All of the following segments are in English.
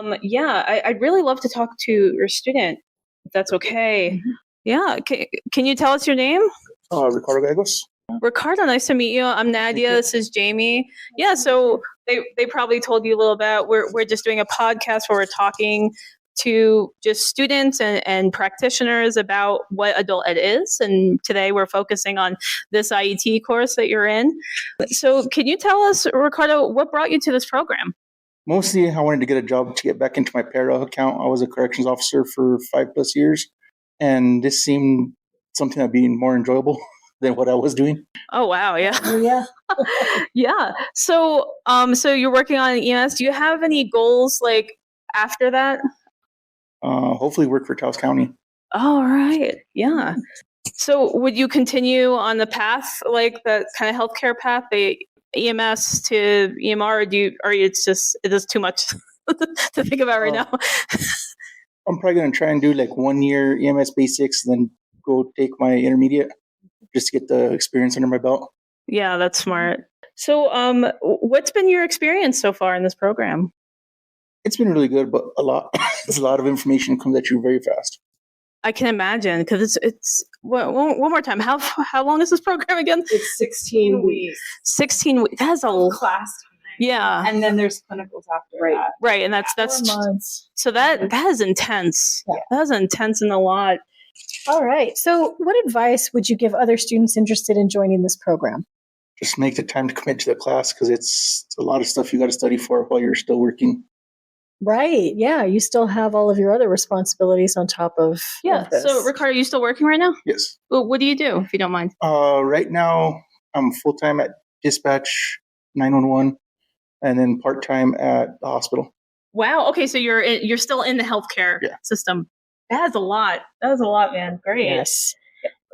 I'd really love to talk to your student, if that's okay. Mm-hmm. Yeah, can you tell us your name? Ricardo Gallegos. Ricardo, nice to meet you. I'm Nadia. This is Jamie. Yeah, so they probably told you a little bit. We're just doing a podcast where we're talking to just students and practitioners about what adult ed is. And today we're focusing on this IET course that you're in. So can you tell us, Ricardo, what brought you to this program? Mostly, I wanted to get a job to get back into my para account. I was a corrections officer for 5+ years, and this seemed something that'd be more enjoyable than what I was doing. Oh wow, yeah. Yeah. Yeah. So you're working on EMS. Do you have any goals like after that? Hopefully work for Taos County. All right. Yeah. So would you continue on the path, like the kind of healthcare path, the EMS to EMR, or it is too much to think about right now? I'm probably going to try and do like 1 year EMS basics, then go take my intermediate just to get the experience under my belt. Yeah, that's smart. So what's been your experience so far in this program? It's been really good, but there's a lot of information comes at you very fast. I can imagine, because it's one more time. How long is this program again? It's 16 weeks. 16 weeks. That's a class time. Yeah. And then there's clinicals after that. Right, and that's 4 months. So that is intense. Yeah. That is intense and a lot. All right. So what advice would you give other students interested in joining this program? Just make the time to commit to the class, because it's a lot of stuff you got to study for while you're still working. Right. Yeah. You still have all of your other responsibilities on top of this. So Ricardo, are you still working right now? Yes. Well, what do you do, if you don't mind? Right now, I'm full-time at dispatch 911 and then part-time at the hospital. Wow. Okay. So you're still in the healthcare system. That is a lot. That is a lot, man. Great. Yes.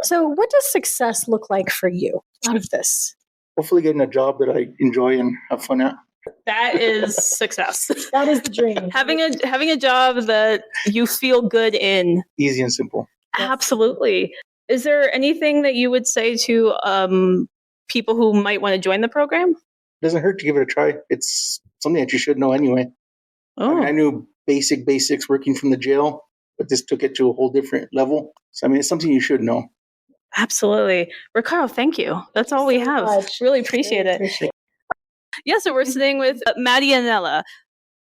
So what does success look like for you out of this? Hopefully getting a job that I enjoy and have fun at. That is success. That is the dream. having a job that you feel good in. Easy and simple. Absolutely. Is there anything that you would say to people who might want to join the program? It doesn't hurt to give it a try. It's something that you should know anyway. Oh. I knew basics working from the jail, but this took it to a whole different level. So, it's something you should know. Absolutely. Ricardo, thank you. That's all we have. Much. Really appreciate it. Yeah, so we're sitting with Nadia and Ella.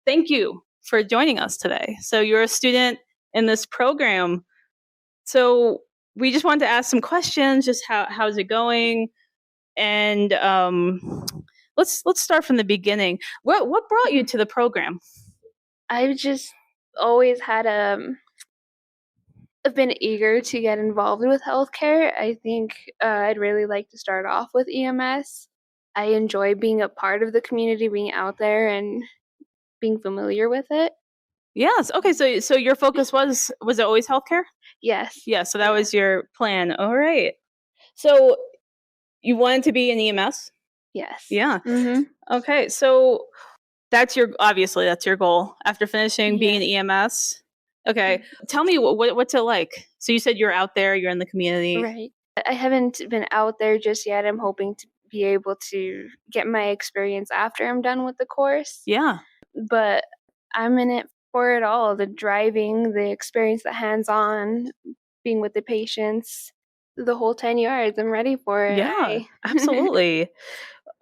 Thank you for joining us today. So you're a student in this program. So we just wanted to ask some questions, just how's it going? And let's start from the beginning. What brought you to the program? I've just always had I've been eager to get involved with healthcare. I think I'd really like to start off with EMS. I enjoy being a part of the community, being out there and being familiar with it. Yes. Okay. So your focus was it always healthcare? Yes. Yeah. So that was your plan. All right. So you wanted to be in EMS? Yes. Yeah. Mm-hmm. Okay. So that's your goal after finishing being in EMS. Okay. Tell me what's it like? So you said you're out there, you're in the community. Right. I haven't been out there just yet. I'm hoping to be able to get my experience after I'm done with the course. Yeah. But I'm in it for it all. The driving, the experience, the hands-on, being with the patients, the whole 10 yards. I'm ready for it. Yeah, absolutely.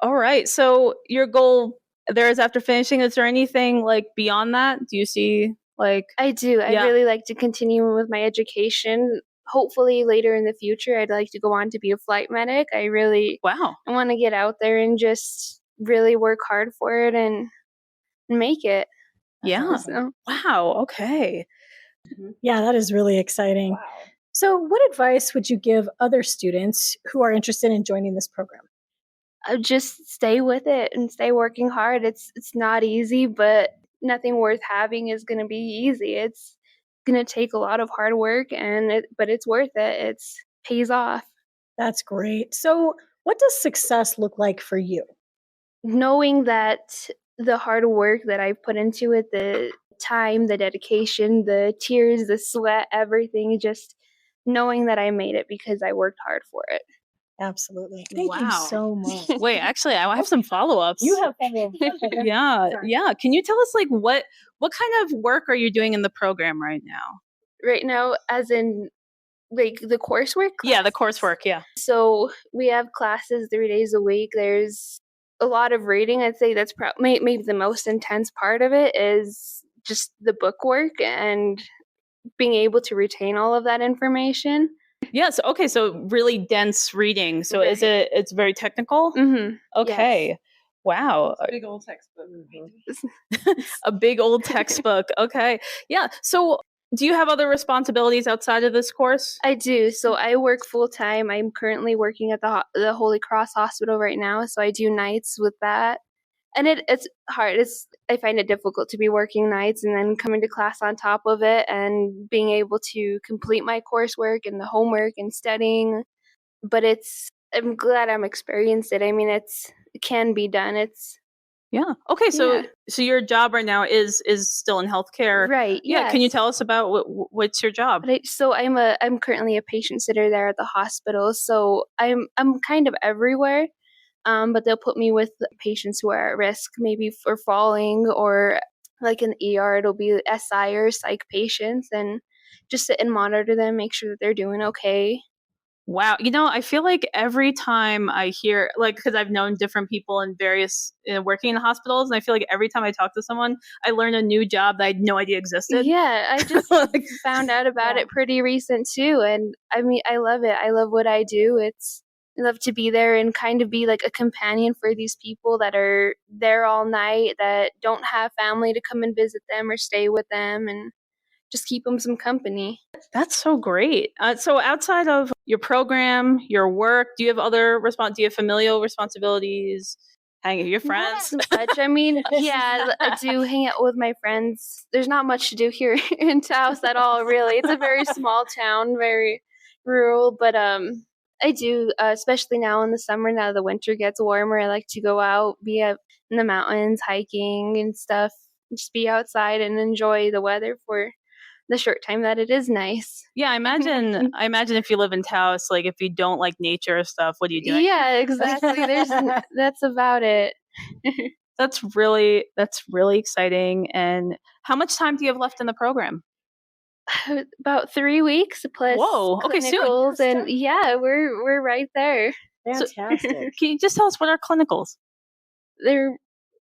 All right. So your goal there is after finishing, is there anything like beyond that? Do you see I do. I'd really like to continue with my education. Hopefully later in the future, I'd like to go on to be a flight medic. I want to get out there and just really work hard for it and make it. Yeah. So. Wow. Okay. Yeah, that is really exciting. Wow. So what advice would you give other students who are interested in joining this program? Just stay with it and stay working hard. It's not easy, but nothing worth having is going to be easy. It's going to take a lot of hard work, but it's worth it. It pays off. That's great. So what does success look like for you? Knowing that the hard work that I've put into it, the time, the dedication, the tears, the sweat, everything, just knowing that I made it because I worked hard for it. Absolutely. Thank you Wow. so much. Wait, actually, I have some follow-ups. You have follow-up. Yeah, Sorry. yeah. Can you tell us like what kind of work are you doing in the program right now? Right now, as in like the coursework? Yeah, the classes? coursework. Yeah. So we have classes 3 days a week. There's a lot of reading. I'd say that's maybe the most intense part of it is just the book work and being able to retain all of that information. Yes. Okay. So really dense reading. So is Right. it's very technical? Mm-hmm. Okay. Wow. Big old textbook. A big old textbook. Okay. Yeah. So do you have other responsibilities outside of this course? I do. So I work full time. I'm currently working at the Holy Cross Hospital right now. So I do nights with that, and it's hard. I find it difficult to be working nights and then coming to class on top of it and being able to complete my coursework and the homework and studying. But I'm glad I'm experienced it. I mean, it can be done. Yeah. Okay. So Yeah. so your job right now is still in healthcare. Right. Yeah. Can you yes. tell us about what's your job? So I'm currently a patient sitter there at the hospital. So I'm kind of everywhere. But they'll put me with patients who are at risk, maybe for falling, or like in the ER, it'll be SI or psych patients, and just sit and monitor them, make sure that they're doing okay. Wow. I feel like every time I hear, like, because I've known different people in various working in hospitals, and I feel like every time I talk to someone, I learn a new job that I had no idea existed. Yeah, I just Like, found out about Yeah. it pretty recent too, and I mean, I love it. I love what I do. I love to be there and kind of be like a companion for these people that are there all night, that don't have family to come and visit them or stay with them, and just keep them some company. that's so great. So outside of your program, your work, do you have do you have familial responsibilities? Hanging with your friends? Not as much. I mean, yeah, I do hang out with my friends. There's not much to do here in Taos at all, really. It's a very small town, very rural, but I do, especially now in the summer, now the winter gets warmer, I like to go out, be up in the mountains, hiking and stuff, just be outside and enjoy the weather for the short time that it is nice. Yeah, I imagine if you live in Taos, like if you don't like nature or stuff, what are you doing? Yeah, exactly. That's about it. That's really exciting. And how much time do you have left in the program? About 3 weeks plus Whoa, okay, soon. clinicals, and yeah, we're right there. Fantastic. Can you just tell us what are clinicals? They're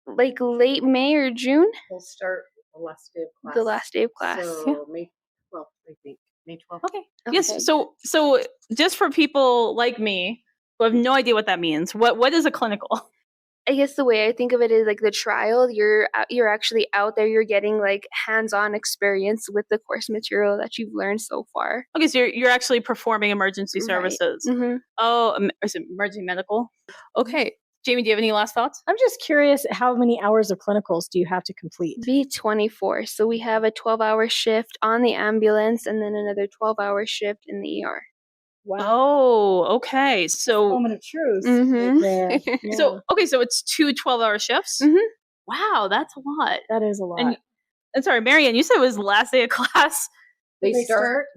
like late May or June, We'll start the last day of class. the last day of class. So May 12th, I think. May 12th. Okay. Okay. Yes. So just for people like me who have no idea what that means, what is a clinical? I guess the way I think of it is like the trial. You're actually out there. You're getting like hands-on experience with the course material that you've learned so far. Okay, so you're actually performing emergency Right. services. Mm-hmm. Oh, is it emergency medical? Okay. Jamie, do you have any last thoughts? I'm just curious, how many hours of clinicals do you have to complete? Be 24. So we have a 12-hour shift on the ambulance and then another 12-hour shift in the ER. Wow. Oh, okay. So Moment of truth. Mhm. Right there. Yeah. so it's 2 12-hour shifts? Mhm. Wow, that's a lot. That is a lot. And sorry, Marianne, you said it was the last day of class. They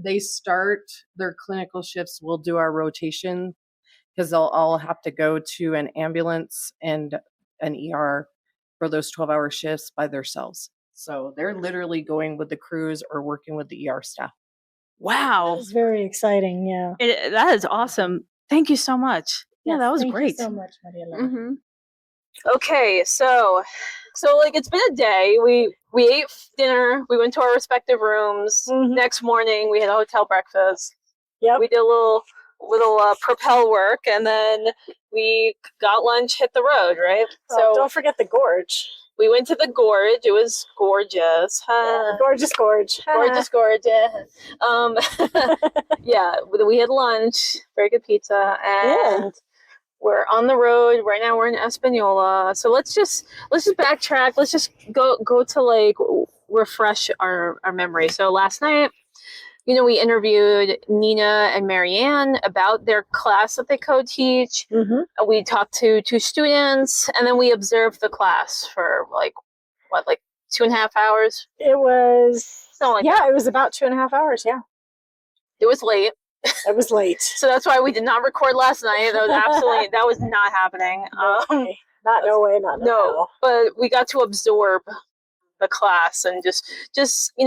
They start their clinical shifts. We'll do our rotation because they'll all have to go to an ambulance and an ER for those 12-hour shifts by themselves. So they're literally going with the crews or working with the ER staff. Wow. It's very exciting. Yeah. That is awesome. Thank you so much. Yeah, Yes, that was thank great. You so much, Maria. Mm-hmm. Okay, so like it's been a day. We ate dinner. We went to our respective rooms. Mhm. Next morning, we had a hotel breakfast. Yep. We did a little propel work, and then we got lunch, hit the road. Right. So don't forget the gorge. We went to the gorge. It was gorgeous. Gorgeous gorge. Gorgeous, gorgeous. Yeah, we had lunch. Very good pizza, and we're on the road right now. We're in Espanola, so let's just backtrack. Let's just go to like refresh our memory. So last night, we interviewed Nina and Marianne about their class that they co-teach. Mm-hmm. We talked to 2 students, and then we observed the class for like 2.5 hours. It was. Something like Yeah, that. it was about 2.5 hours. Yeah. It was late. I was late. So that's why we did not record last night. That was not happening. No way. Not no way, not No, but we got to absorb the class and just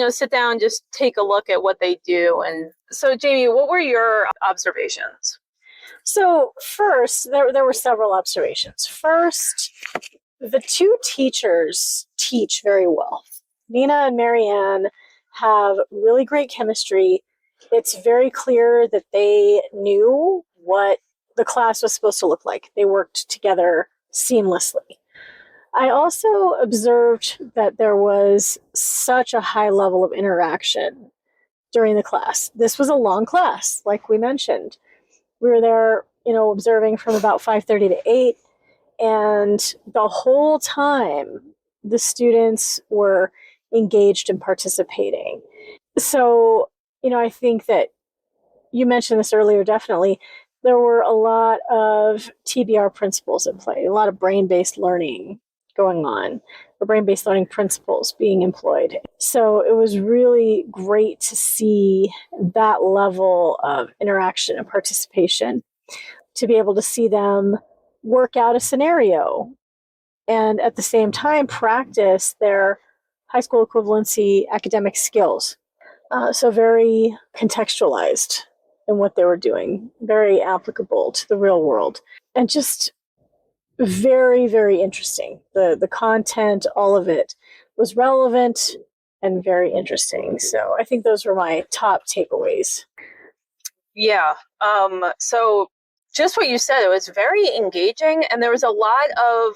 sit down, just take a look at what they do. And so, Jamie, what were your observations? So first, there were several observations. First, the two teachers teach very well. Nina and Marianne have really great chemistry. It's very clear that they knew what the class was supposed to look like. They worked together seamlessly. I also observed that there was such a high level of interaction during the class. This was a long class, like we mentioned. We were there, observing from about 5:30 to 8, and the whole time the students were engaged and participating. So, I think that you mentioned this earlier, definitely. There were a lot of TBR principles at play, a lot of brain-based learning going on, or brain-based learning principles being employed. So it was really great to see that level of interaction and participation, to be able to see them work out a scenario and at the same time practice their high school equivalency academic skills. So very contextualized in what they were doing, very applicable to the real world, and just very, very interesting. The content, all of it was relevant and very interesting. So I think those were my top takeaways. Yeah. So just what you said, it was very engaging, and there was a lot of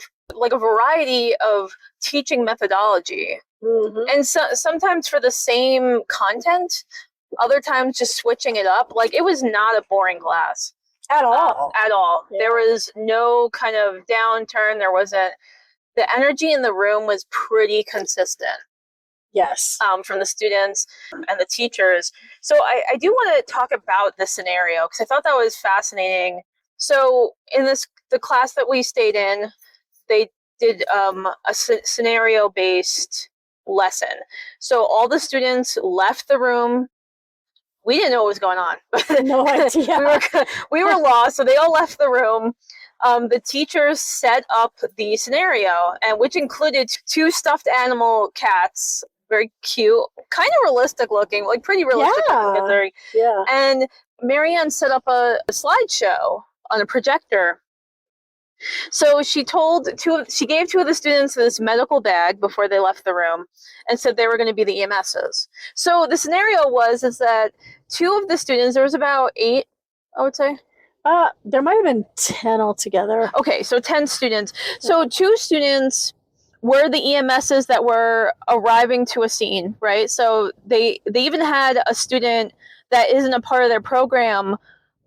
a variety of teaching methodology. Mm-hmm. And sometimes for the same content, other times just switching it up. It was not a boring class. At all. At all. Yeah. There was no kind of downturn. There wasn't. The energy in the room was pretty consistent. Yes. From the students and the teachers. So I do want to talk about the scenario, because I thought that was fascinating. So in the class that we stayed in, they did a scenario-based lesson. So all the students left the room. We didn't know what was going on. No idea. we were lost, so they all left the room. The teachers set up the scenario, and which included 2 stuffed animal cats, very cute, kind of realistic looking, pretty realistic looking. Yeah. And Marianne set up a slideshow on a projector. So she gave 2 of the students this medical bag before they left the room, and said they were going to be the EMSs. So the scenario was that 2 of the students, there was about 8, I would say. There might have been 10 altogether. Okay, so 10 students. So 2 students were the EMSs that were arriving to a scene, right? So they even had a student that isn't a part of their program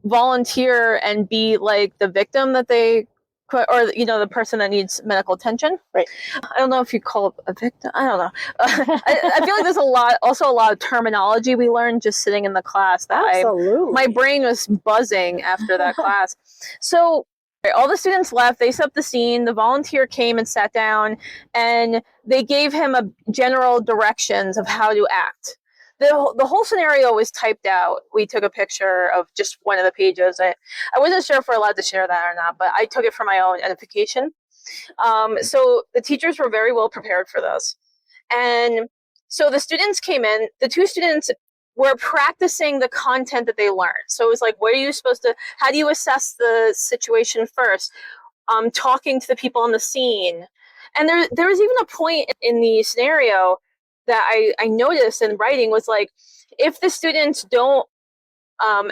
volunteer and be the victim that they, or the person that needs medical attention. Right. I don't know if you call it a victim. I don't know. I feel like there's a lot of terminology we learned just sitting in the class. Absolutely. My brain was buzzing after that class. So all the students left. They set up the scene. The volunteer came and sat down, and they gave him general directions of how to act. The whole scenario was typed out. We took a picture of just one of the pages. I wasn't sure if we're allowed to share that or not, but I took it for my own edification. So the teachers were very well prepared for this. And so the students came in. The 2 students were practicing the content that they learned. So it was how do you assess the situation first? Talking to the people on the scene. And there was even a point in the scenario that I noticed in writing was if the students don't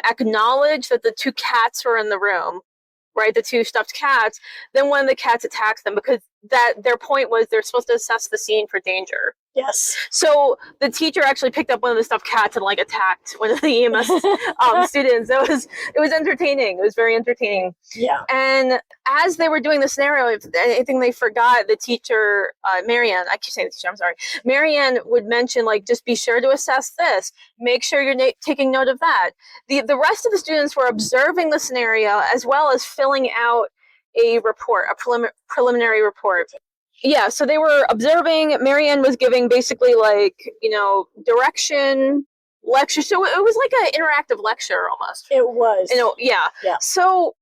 acknowledge that the 2 cats were in the room, right, the 2 stuffed cats, then one of the cats attacks them, because their point was they're supposed to assess the scene for danger. Yes. So the teacher actually picked up one of the stuffed cats and attacked one of the EMS students. It was entertaining. It was very entertaining. Yeah. And as they were doing the scenario, if anything they forgot, the teacher, Marianne, I keep saying teacher, I'm sorry. Marianne would mention just be sure to assess this. Make sure you're taking note of that. The rest of the students were observing the scenario as well as filling out a report, a preliminary report. Yeah, so they were observing. Marianne was giving basically direction, lecture. So it was like an interactive lecture almost. It was. Yeah. Yeah. So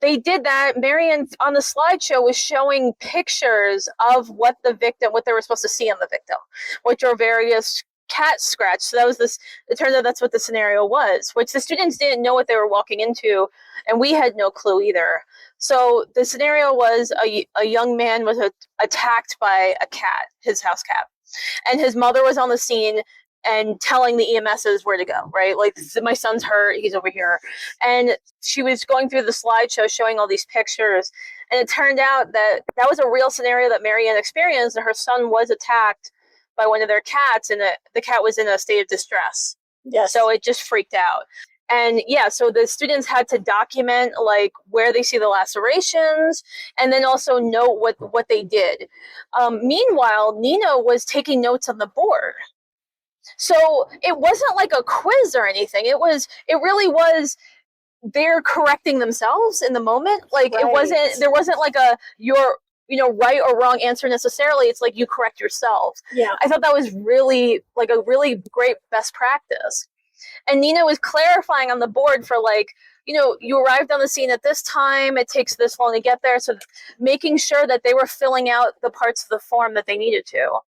they did that. Marianne on the slideshow was showing pictures of what they were supposed to see on the victim, which are various cat scratch. So it turns out that's what the scenario was, which the students didn't know what they were walking into, and we had no clue either. So the scenario was a young man was attacked by a cat, his house cat, and his mother was on the scene and telling the EMSs where to go, right? Like, my son's hurt, he's over here. And she was going through the slideshow showing all these pictures. And it turned out that was a real scenario that Marianne experienced, and her son was attacked by one of their cats, and the cat was in a state of distress. Yes. So it just freaked out. And yeah, so the students had to document like where they see the lacerations, and then also note what they did. Meanwhile, Nina was taking notes on the board. So it wasn't like a quiz or anything. It really was, they're correcting themselves in the moment. Like, Right. there wasn't like your right or wrong answer necessarily. It's like you correct yourself. Yeah. I thought that was really like a really great best practice. And Nina was clarifying on the board for like, you arrived on the scene at this time, it takes this long to get there. So making sure that they were filling out the parts of the form that they needed to.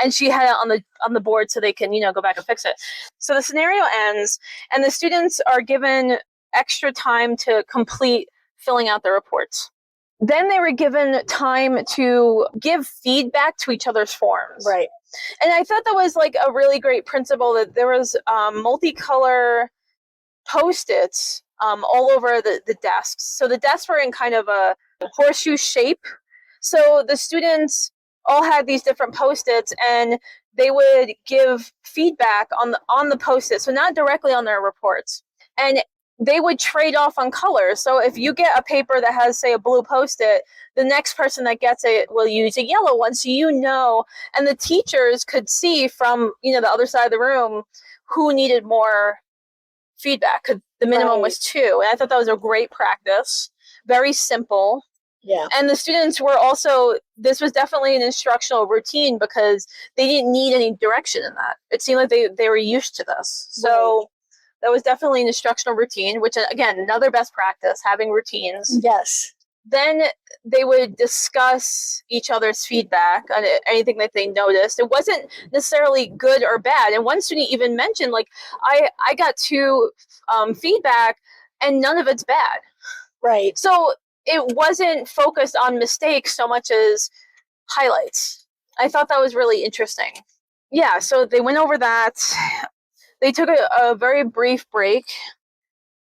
And she had it on the board so they can, go back and fix it. So the scenario ends, and the students are given extra time to complete filling out their reports. Then they were given time to give feedback to each other's forms. Right. And I thought that was like a really great principle, that there was multicolor Post-its all over the desks. So the desks were in kind of a horseshoe shape. So the students all had these different Post-its, and they would give feedback on the Post-it, so not directly on their reports. And they would trade off on colors. So if you get a paper that has, say, a blue Post-it, the next person that gets it will use a yellow one, so and the teachers could see from, the other side of the room who needed more feedback. The minimum was 2. And I thought that was a great practice. Very simple. Yeah. And the students were also, this was definitely an instructional routine because they didn't need any direction in that. It seemed like they were used to this. So that was definitely an instructional routine, which, again, another best practice, having routines. Yes. Then they would discuss each other's feedback on anything that they noticed. It wasn't necessarily good or bad. And one student even mentioned, like, I got 2 feedback and none of it's bad. Right. So it wasn't focused on mistakes so much as highlights. I thought that was really interesting. Yeah, so they went over that. They took a very brief break.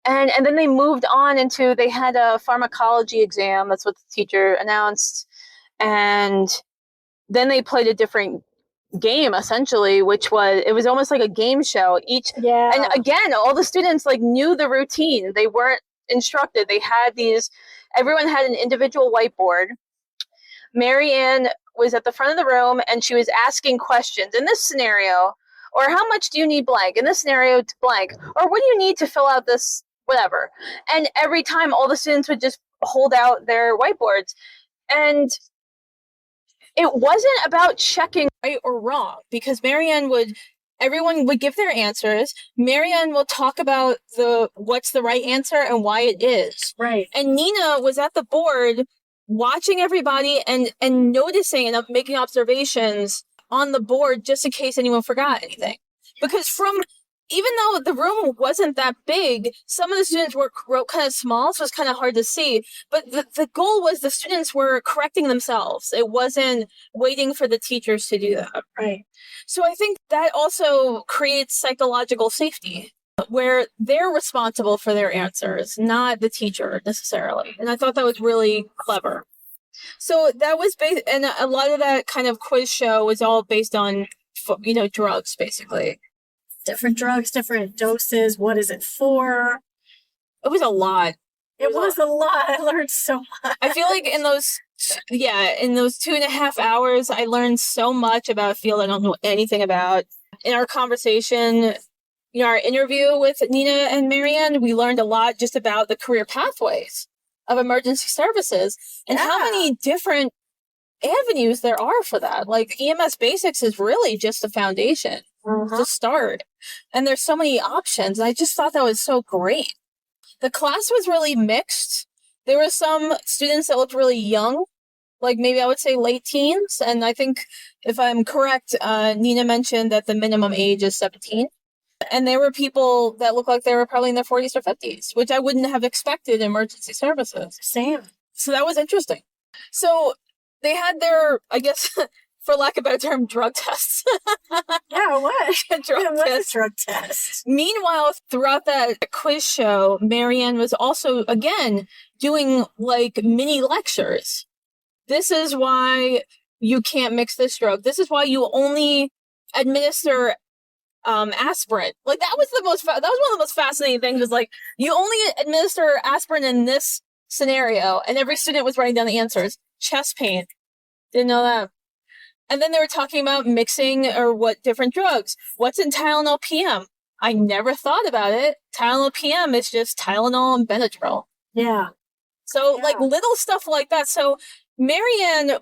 And then they moved on they had a pharmacology exam. That's what the teacher announced. And then they played a different game, essentially, it was almost like a game show. And again, all the students like knew the routine. They weren't instructed. Everyone had an individual whiteboard. Marianne was at the front of the room, and she was asking questions. In this scenario, or how much do you need blank? In this scenario, blank. Or what do you need to fill out this whatever? And every time, all the students would just hold out their whiteboards. And it wasn't about checking right or wrong, because everyone would give their answers. Marianne will talk about what's the right answer and why it is. Right. And Nina was at the board watching everybody and noticing and making observations on the board just in case anyone forgot anything. Because even though the room wasn't that big, some of the students wrote kind of small, so it was kind of hard to see. But the goal was the students were correcting themselves. It wasn't waiting for the teachers to do that. Right. So I think that also creates psychological safety, where they're responsible for their answers, not the teacher necessarily. And I thought that was really clever. So that was and a lot of that kind of quiz show was all based on, drugs, basically. Different drugs, different doses. What is it for? It was a lot. It was a lot. I learned so much. I feel like in those 2.5 hours, I learned so much about a field I don't know anything about. In our conversation, our interview with Nina and Marianne, we learned a lot just about the career pathways of emergency services and how many different avenues there are for that. Like, EMS Basics is really just the foundation. to start. And there's so many options. I just thought that was so great. The class was really mixed. There were some students that looked really young, like maybe I would say late teens. And I think if I'm correct, Nina mentioned that the minimum age is 17. And there were people that looked like they were probably in their 40s or 50s, which I wouldn't have expected in emergency services. Same. So that was interesting. So they had their, I guess, for lack of a better term, drug tests. Yeah, what? Drug What's tests. a drug test? Meanwhile, throughout that quiz show, Marianne was also, again, doing like mini lectures. This is why you can't mix this drug. This is why you only administer aspirin. Like that was one of the most fascinating things, was like, you only administer aspirin in this scenario, and every student was writing down the answers. Chest pain. Didn't know that. And then they were talking about mixing or what different drugs. What's in Tylenol PM? I never thought about it. Tylenol PM is just Tylenol and Benadryl. Yeah. So Yeah. like little stuff like that. So Marianne,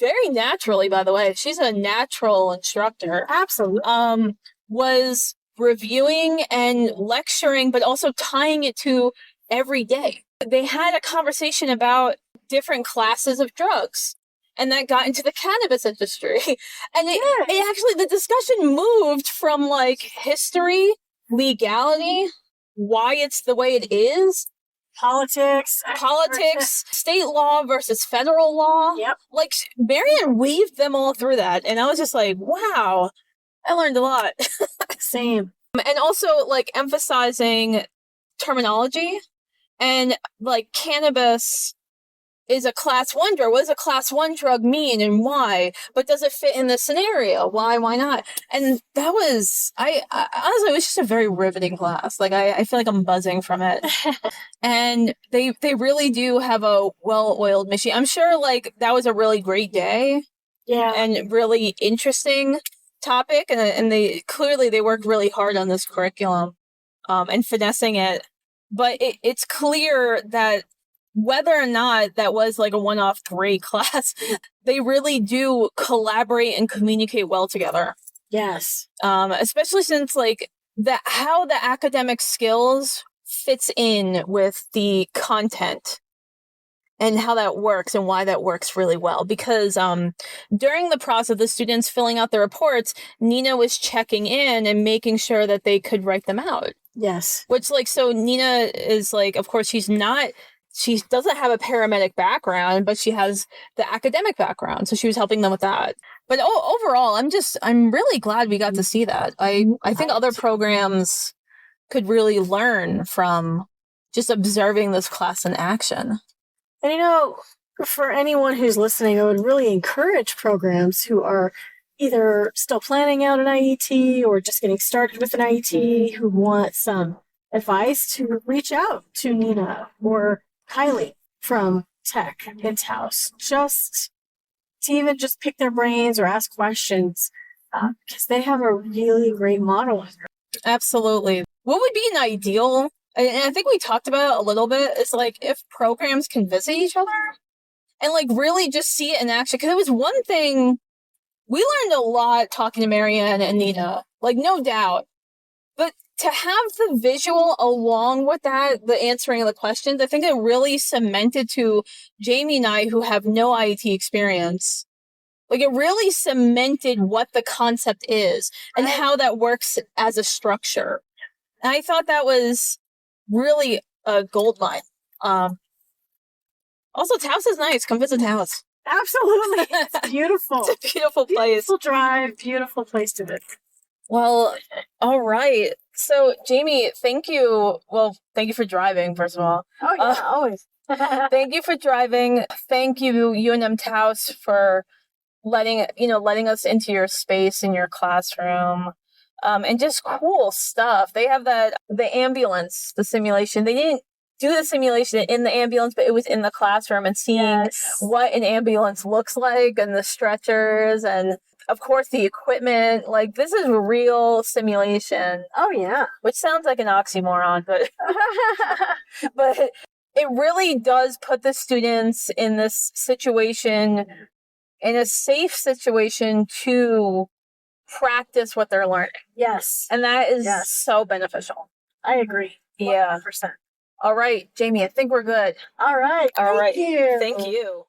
very naturally, by the way, she's a natural instructor, Absolutely. was reviewing and lecturing, but also tying it to every day. They had a conversation about different classes of drugs, and that got into the cannabis industry. And it actually, the discussion moved from like history, legality, why it's the way it is, Politics. state law versus federal law. Yep. Like Marianne weaved them all through that. And I was just like, wow, I learned a lot. Same. And also like emphasizing terminology, and like cannabis is a class 1 drug. What does a class 1 drug mean and why? But does it fit in this scenario? Why not? And that was, I honestly, it was just a very riveting class. Like I feel like I'm buzzing from it. And they really do have a well-oiled machine. I'm sure like that was a really great day. Yeah. And really interesting topic. And they worked really hard on this curriculum and finessing it. But it's clear that whether or not that was like a one-off great class, they really do collaborate and communicate well together. Yes. Especially since like how the academic skills fits in with the content and how that works and why that works really well. Because during the process of the students filling out the reports, Nina was checking in and making sure that they could write them out. Yes. Which like, so Nina is like, of course she doesn't have a paramedic background, but she has the academic background. So she was helping them with that. But overall, I'm really glad we got to see that. I think other programs could really learn from just observing this class in action. And for anyone who's listening, I would really encourage programs who are either still planning out an IET or just getting started with an IET, who want some advice, to reach out to Nina or Kylie from TECC UNM-Taos, just to even just pick their brains or ask questions, because they have a really great model. Absolutely. What would be an ideal, and I think we talked about it a little bit, is like if programs can visit each other and like really just see it in action. Because it was one thing, we learned a lot talking to Marianne and Nina, like no doubt. But to have the visual along with that, the answering of the questions, I think it really cemented to Jamie and I, who have no IET experience. Like it really cemented what the concept is and how that works as a structure. And I thought that was really a gold mine. Also, Taos is nice. Come visit Taos. Absolutely. It's beautiful. It's a beautiful place. Beautiful drive, beautiful place to visit. Well, all right. So, Jamie, thank you. Well, thank you for driving, first of all. Oh, yeah, always. Thank you for driving. Thank you, UNM-Taos, for letting us into your space in your classroom. And just cool stuff. They have the ambulance, the simulation. They didn't do the simulation in the ambulance, but it was in the classroom, and seeing what an ambulance looks like, and the stretchers, and of course the equipment. Like this is real simulation. Oh yeah. Which sounds like an oxymoron, but but it really does put the students in this situation, in a safe situation, to practice what they're learning. Yes. And that is Yes. so beneficial. I agree. Yeah. 100%. All right, Jamie, I think we're good. All right. All right. Thank you. Thank you.